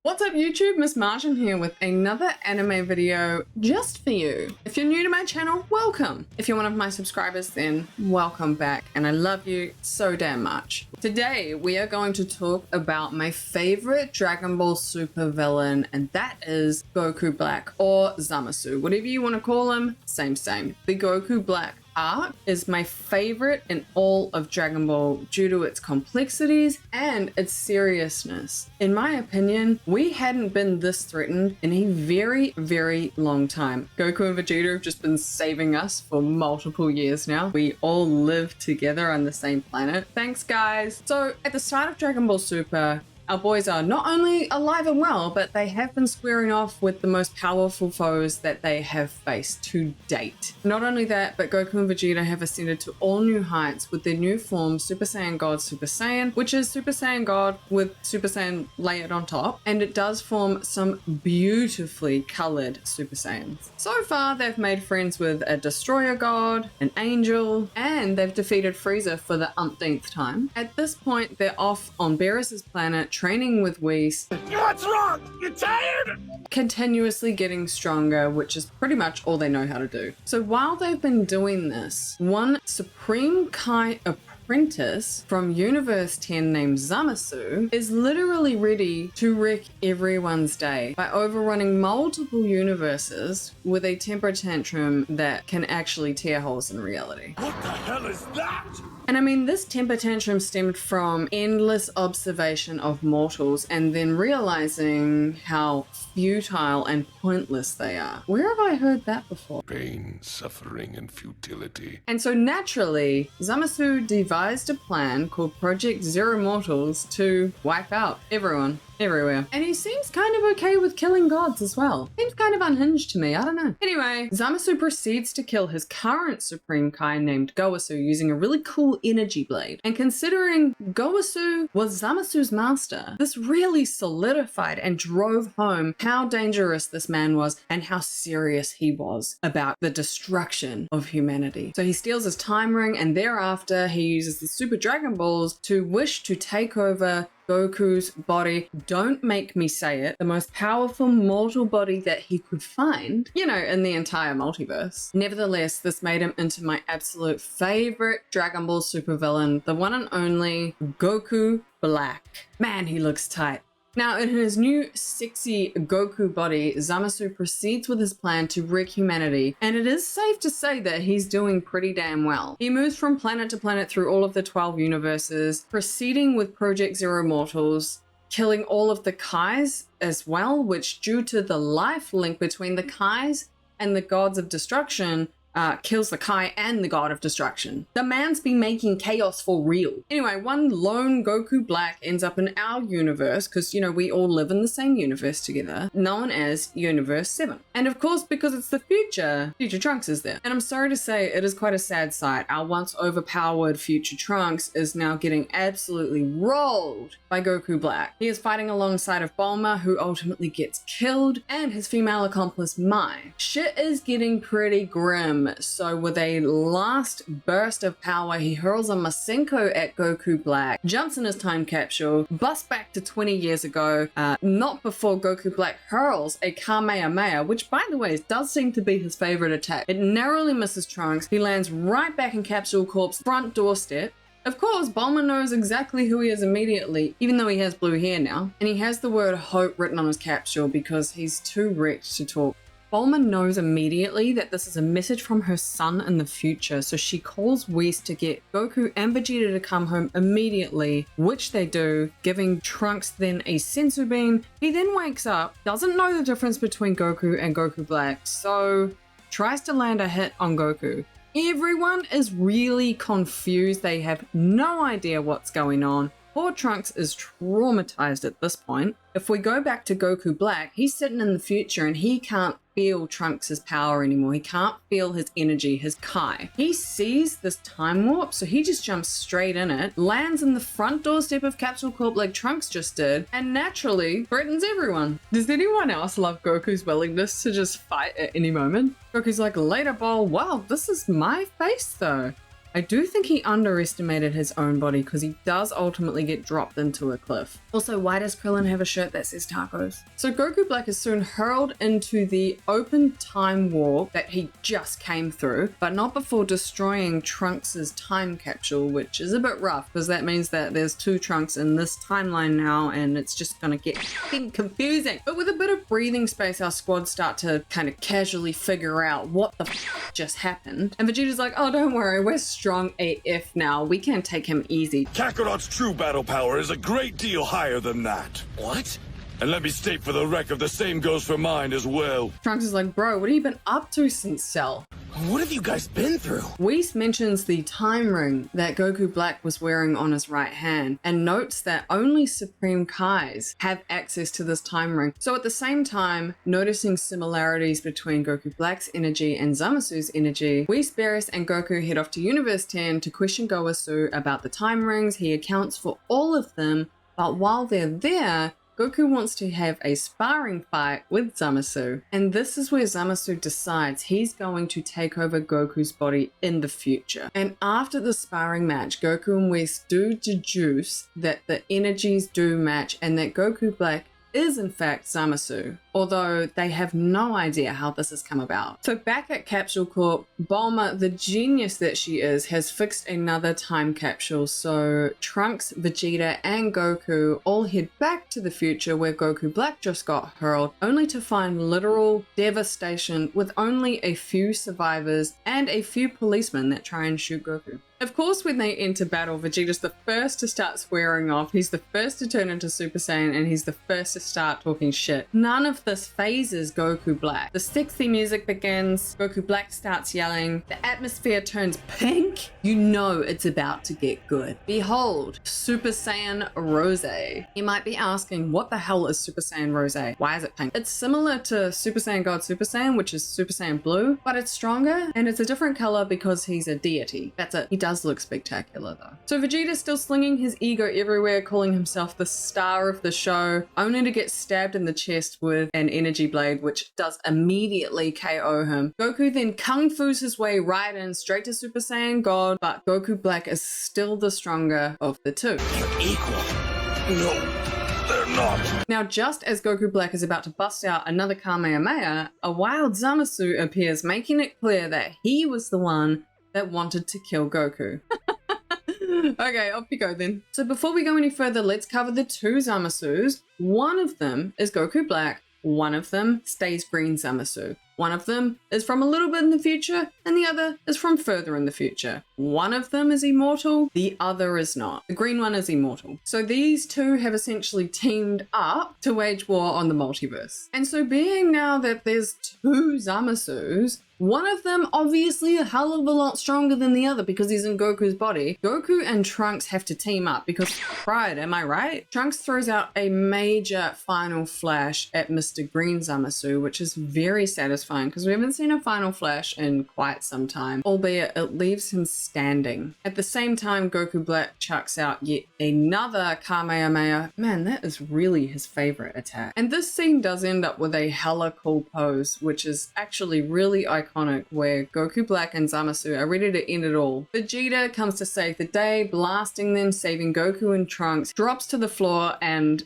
What's up YouTube, Miss Martian here with another anime video just for you. If you're new to my channel, welcome. If you're one of my subscribers, then welcome back, and I love you so damn much. Today we are going to talk about my favorite Dragon Ball Super villain, and that is Goku Black, or Zamasu, whatever you want to call him, same. The Goku Black arc is my favorite in all of Dragon Ball due to its complexities and its seriousness. In my opinion, we hadn't been this threatened in a very long time. Goku and Vegeta have just been saving us for multiple years now. We all live together on the same planet. Thanks guys! So at the start of Dragon Ball Super, our boys are not only alive and well, but they have been squaring off with the most powerful foes that they have faced to date. Not only that, but Goku and Vegeta have ascended to all new heights with their new form, Super Saiyan God Super Saiyan, which is Super Saiyan God with Super Saiyan layered on top, and it does form some beautifully colored Super Saiyans. So far, they've made friends with a Destroyer God, an Angel, and they've defeated Frieza for the umpteenth time. At this point, they're off on Beerus's planet, training with Whis. What's wrong? You tired? Continuously getting stronger, which is pretty much all they know how to do. So while they've been doing this, one Supreme Kai apprentice from Universe 10 named Zamasu is literally ready to wreck everyone's day by overrunning multiple universes with a temper tantrum that can actually tear holes in reality. What the hell is that? And I mean, this temper tantrum stemmed from endless observation of mortals and then realizing how futile and pointless they are. Where have I heard that before? Pain, suffering, and futility. And so naturally, Zamasu devised a plan called Project Zero Mortals to wipe out everyone. Everywhere. And he seems kind of okay with killing gods as well. Seems kind of unhinged to me, I don't know. Anyway, Zamasu proceeds to kill his current Supreme Kai named Gowasu using a really cool energy blade. And considering Gowasu was Zamasu's master, this really solidified and drove home how dangerous this man was and how serious he was about the destruction of humanity. So he steals his time ring, and thereafter he uses the Super Dragon Balls to wish to take over Goku's body. Don't make me say it. The most powerful mortal body that he could find, you know, in the entire multiverse. Nevertheless, this made him into my absolute favorite Dragon Ball supervillain, the one and only Goku Black. Man, he looks tight. Now, in his new sexy Goku body, Zamasu proceeds with his plan to wreck humanity, and it is safe to say that he's doing pretty damn well. He moves from planet to planet through all of the 12 universes, proceeding with Project Zero Mortals, killing all of the Kais as well, which due to the life link between the Kais and the gods of destruction, kills the Kai and the God of Destruction. The man's been making chaos for real. Anyway, one lone Goku Black ends up in our universe, because, you know, we all live in the same universe together, known as Universe 7. And of course, because it's the future Trunks is there. And I'm sorry to say, it is quite a sad sight. Our once overpowered future Trunks is now getting absolutely rolled by Goku Black. He is fighting alongside of Bulma, who ultimately gets killed, and his female accomplice Mai. Shit is getting pretty grim. So with a last burst of power, he hurls a Masenko at Goku Black, jumps in his time capsule, busts back to 20 years ago, not before Goku Black hurls a Kamehameha, which by the way does seem to be his favorite attack. It narrowly misses Trunks. He lands right back in Capsule Corp's front doorstep. Of course, Bulma knows exactly who he is immediately, even though he has blue hair now, and he has the word hope written on his capsule because he's too wrecked to talk. Bulma knows immediately that this is a message from her son in the future, so she calls Whis to get Goku and Vegeta to come home immediately, which they do, giving Trunks then a sensu beam. He then wakes up, doesn't know the difference between Goku and Goku Black, so tries to land a hit on Goku. Everyone is really confused. They have no idea what's going on. Poor Trunks is traumatized at this point. If we go back to Goku Black, he's sitting in the future and he can't feel Trunks' power anymore. He can't feel his energy, his Kai. He sees this time warp, so he just jumps straight in it, lands in the front doorstep of Capsule Corp like Trunks just did, and naturally threatens everyone. Does anyone else love Goku's willingness to just fight at any moment? Goku's like, later, Ball. Wow, this is my face though. I do think he underestimated his own body because he does ultimately get dropped into a cliff. Also, why does Krillin have a shirt that says tacos? So Goku Black is soon hurled into the open time warp that he just came through, but not before destroying Trunks' time capsule, which is a bit rough because that means that there's two Trunks in this timeline now and it's just gonna get confusing. But with a bit of breathing space, our squad start to kind of casually figure out what the just happened. And Vegeta's like, oh, don't worry, we're strong AF now. We can take him easy. Kakarot's true battle power is a great deal higher than that. What? And let me state for the record, the same goes for mine as well. Trunks is like, bro, what have you been up to since Cell? What have you guys been through? Whis mentions the time ring that Goku Black was wearing on his right hand and notes that only Supreme Kais have access to this time ring. So at the same time, noticing similarities between Goku Black's energy and Zamasu's energy, Whis, Beerus, and Goku head off to Universe 10 to question Gowasu about the time rings. He accounts for all of them, but while they're there, Goku wants to have a sparring fight with Zamasu, and this is where Zamasu decides he's going to take over Goku's body in the future. And after the sparring match, Goku and Whis do deduce that the energies do match and that Goku Black is in fact Zamasu, although they have no idea how this has come about. So back at Capsule Corp, Bulma, the genius that she is, has fixed another time capsule, so Trunks, Vegeta, and Goku all head back to the future where Goku Black just got hurled, only to find literal devastation with only a few survivors and a few policemen that try and shoot Goku. Of course, when they enter battle, Vegeta's the first to start swearing off, he's the first to turn into Super Saiyan, and he's the first to start talking shit. None of this phases Goku Black. The sexy music begins, Goku Black starts yelling, the atmosphere turns pink. You know it's about to get good. Behold, Super Saiyan Rose. You might be asking, what the hell is Super Saiyan Rose? Why is it pink? It's similar to Super Saiyan God Super Saiyan, which is Super Saiyan Blue, but it's stronger, and it's a different color because he's a deity. That's it. He does look spectacular though. So Vegeta's still slinging his ego everywhere, calling himself the star of the show, only to get stabbed in the chest with an energy blade, which does immediately KO him. Goku then kung fu's his way right in, straight to Super Saiyan God, but Goku Black is still the stronger of the two. They're equal. No, they're not. Now, just as Goku Black is about to bust out another Kamehameha, a wild Zamasu appears, making it clear that he was the one that wanted to kill Goku. Okay, off we go then. So before we go any further, let's cover the two Zamasus. One of them is Goku Black, one of them stays green Zamasu. One of them is from a little bit in the future, and the other is from further in the future. One of them is immortal, the other is not. The green one is immortal. So these two have essentially teamed up to wage war on the multiverse. And so being now that there's two Zamasus, one of them obviously a hell of a lot stronger than the other because he's in Goku's body. Goku and Trunks have to team up because pride, am I right? Trunks throws out a major final flash at Mr. Green Zamasu, which is very satisfying because we haven't seen a final flash in quite some time, albeit it leaves him standing. At the same time, Goku Black chucks out yet another Kamehameha. Man, that is really his favorite attack. And this scene does end up with a hella cool pose, which is actually really iconic, where Goku Black and Zamasu are ready to end it all. Vegeta comes to save the day, blasting them, saving Goku and Trunks, drops to the floor, and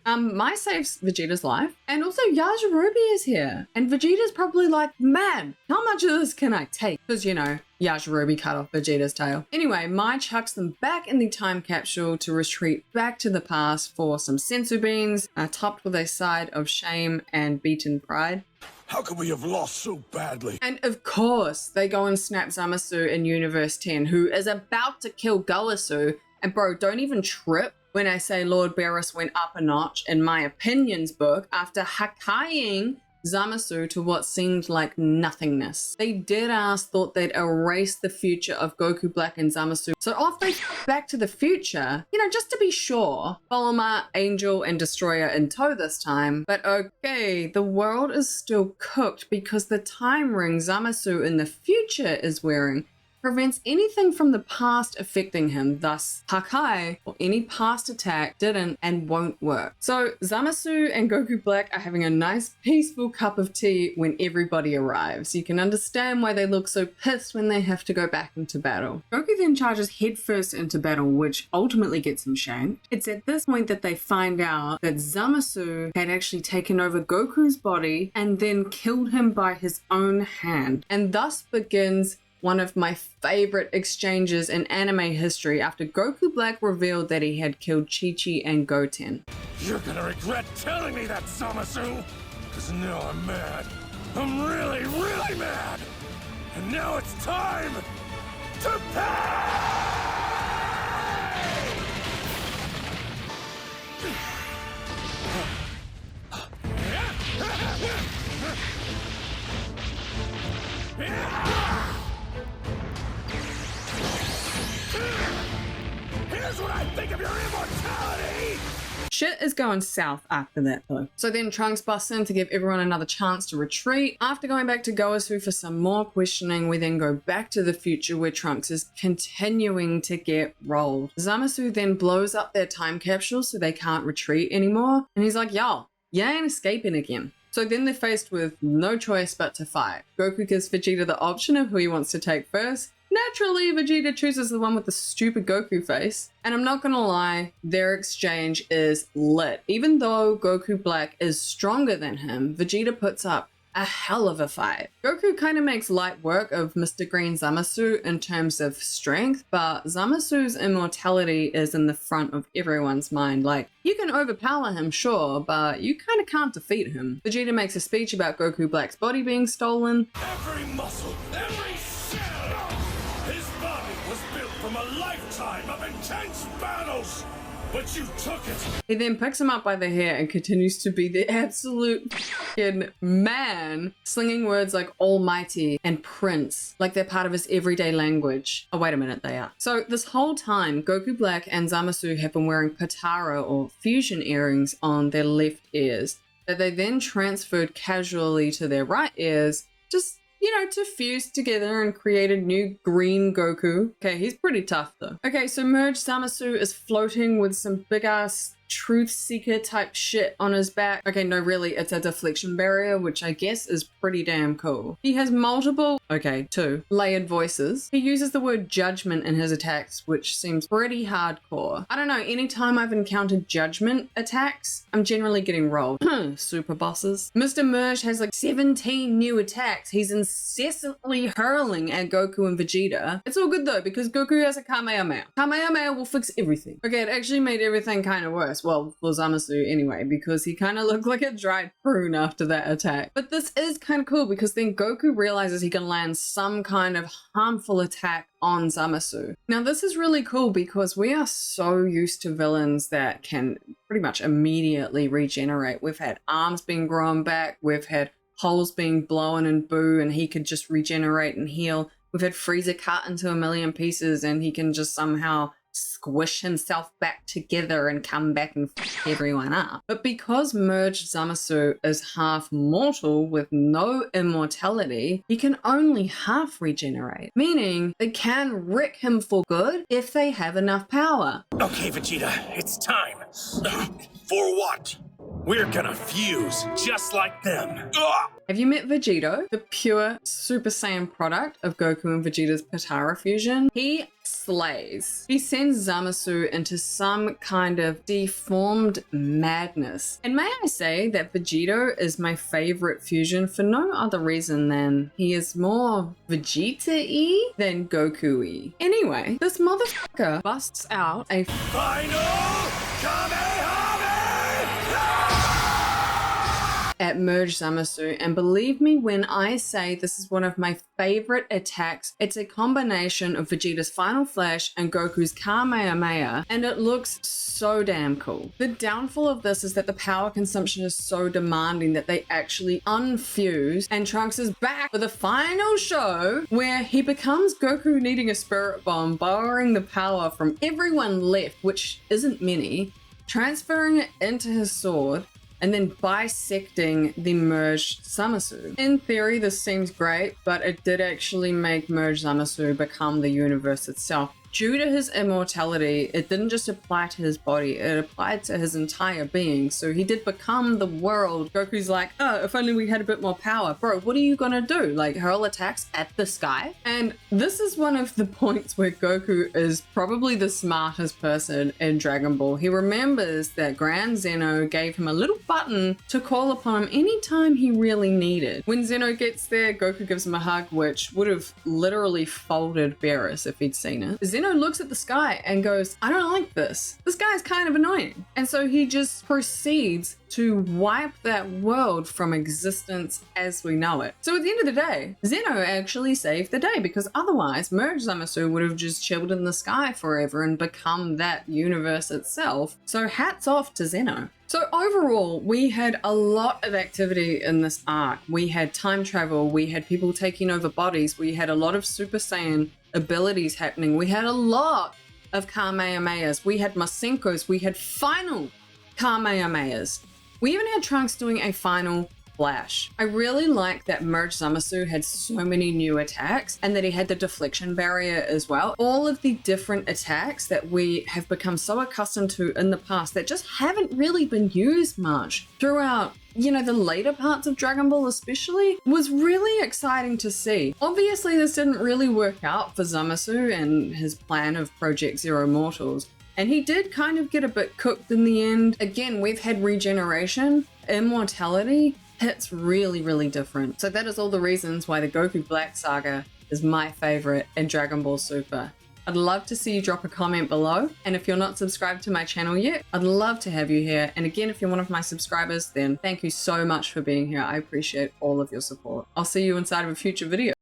Mai saves Vegeta's life. And also Yajirobe is here. And Vegeta's probably like, man, how much of this can I take? Because, you know, Yajirobe cut off Vegeta's tail. Anyway, Mai chucks them back in the time capsule to retreat back to the past for some senzu beans, topped with a side of shame and beaten pride. How could we have lost so badly? And of course, they go and snap Zamasu in Universe 10, who is about to kill Gowasu. And bro, don't even trip when I say Lord Beerus went up a notch in my opinions book after Hakkaiing Zamasu to what seemed like nothingness. They deadass thought they'd erase the future of Goku Black and Zamasu. So off they back to the future, you know, just to be sure. Bulma, Angel, and Destroyer in tow this time. But okay, the world is still cooked because the time ring Zamasu in the future is wearing prevents anything from the past affecting him, thus Hakai or any past attack didn't and won't work. So Zamasu and Goku Black are having a nice peaceful cup of tea when everybody arrives. You can understand why they look so pissed when they have to go back into battle. Goku then charges headfirst into battle, which ultimately gets him shanked. It's at this point that they find out that Zamasu had actually taken over Goku's body and then killed him by his own hand. And thus begins one of my favorite exchanges in anime history after Goku Black revealed that he had killed Chi-Chi and Goten. You're gonna regret telling me that, Zamasu! Cause now I'm mad. I'm really, really mad! And now it's time to pay! Here's what I think of your immortality! Shit is going south after that though. So then Trunks busts in to give everyone another chance to retreat. After going back to Goasu for some more questioning, we then go back to the future where Trunks is continuing to get rolled. Zamasu then blows up their time capsule so they can't retreat anymore. And he's like, y'all, you ain't escaping again. So then they're faced with no choice but to fight. Goku gives Vegeta the option of who he wants to take first. Naturally, Vegeta chooses the one with the stupid Goku face. And I'm not gonna lie, their exchange is lit. Even though Goku Black is stronger than him, Vegeta puts up a hell of a fight. Goku kind of makes light work of Mr. Green Zamasu in terms of strength, but Zamasu's immortality is in the front of everyone's mind. Like, you can overpower him, sure, but you kind of can't defeat him. Vegeta makes a speech about Goku Black's body being stolen. Every muscle, every cell! His body was built from a lifetime of intense battles! But you took it! He then picks him up by the hair and continues to be the absolute fucking man, slinging words like almighty and prince, like they're part of his everyday language. Oh, wait a minute, they are. So this whole time, Goku Black and Zamasu have been wearing Patara or fusion earrings on their left ears that they then transferred casually to their right ears, just, you know, to fuse together and create a new green Goku. Okay, he's pretty tough though. Okay, so Merge Zamasu is floating with some big ass truth seeker type shit on his back. Okay, no, really, it's a deflection barrier, which I guess is pretty damn cool. He has multiple, okay, 2 layered voices. He uses the word judgment in his attacks, which seems pretty hardcore. I don't know, anytime I've encountered judgment attacks, I'm generally getting rolled. Super bosses. Mr. Merge has like 17 new attacks. He's incessantly hurling at Goku and Vegeta. It's all good though, because Goku has a Kamehameha. Kamehameha will fix everything. Okay, it actually made everything kind of worse. Well, for Zamasu anyway, because he kind of looked like a dried prune after that attack. But this is kind of cool because then Goku realizes he can land some kind of harmful attack on Zamasu. Now this is really cool because we are so used to villains that can pretty much immediately regenerate. We've had arms being grown back, we've had holes being blown and boo and he could just regenerate and heal. We've had Frieza cut into a million pieces and he can just somehow squish himself back together and come back and f everyone up. But because Merged Zamasu is half mortal with no immortality, he can only half regenerate, meaning they can wreck him for good if they have enough power. Okay, Vegeta, it's time. For what? We're gonna fuse just like them. Ugh! Have you met Vegito, the pure Super Saiyan product of Goku and Vegeta's Patara fusion? He slays. He sends Zamasu into some kind of deformed madness. And may I say that Vegito is my favorite fusion for no other reason than he is more Vegeta-y than Goku-y. Anyway, this motherfucker busts out a Final Kamehameha! at Merge Zamasu, and believe me when I say this is one of my favorite attacks. It's a combination of Vegeta's Final Flash and Goku's Kamehameha, and it looks so damn cool. The downfall of this is that the power consumption is so demanding that they actually unfuse, and Trunks is back for the final show where he becomes Goku needing a spirit bomb, borrowing the power from everyone left, which isn't many, transferring it into his sword, and then bisecting the merged Zamasu. In theory, this seems great, but it did actually make merged Zamasu become the universe itself. Due to his immortality, it didn't just apply to his body, it applied to his entire being. So he did become the world. Goku's like, oh, if only we had a bit more power. Bro, what are you gonna do? Like, hurl attacks at the sky? And this is one of the points where Goku is probably the smartest person in Dragon Ball. He remembers that Grand Zeno gave him a little button to call upon him anytime he really needed. When Zeno gets there, Goku gives him a hug, which would have literally folded Beerus if he'd seen it. Zeno looks at the sky and goes, I don't like this. This guy's kind of annoying. And so he just proceeds to wipe that world from existence as we know it. So at the end of the day, Zeno actually saved the day, because otherwise merged Zamasu would have just chilled in the sky forever and become that universe itself. So hats off to Zeno. So overall, we had a lot of activity in this arc. We had time travel, we had people taking over bodies, we had a lot of Super Saiyan abilities happening, we had a lot of Kamehamehas, we had Masenkos, we had final Kamehamehas. We even had Trunks doing a final Flash. I really like that merged Zamasu had so many new attacks and that he had the deflection barrier as well. All of the different attacks that we have become so accustomed to in the past that just haven't really been used much throughout, you know, the later parts of Dragon Ball especially, was really exciting to see. Obviously, this didn't really work out for Zamasu and his plan of Project Zero Mortals, and he did kind of get a bit cooked in the end. Again, we've had regeneration, immortality. It's really, really different. So that is all the reasons why the Goku Black Saga is my favorite in Dragon Ball Super. I'd love to see you drop a comment below. And if you're not subscribed to my channel yet, I'd love to have you here. And again, if you're one of my subscribers, then thank you so much for being here. I appreciate all of your support. I'll see you inside of a future video.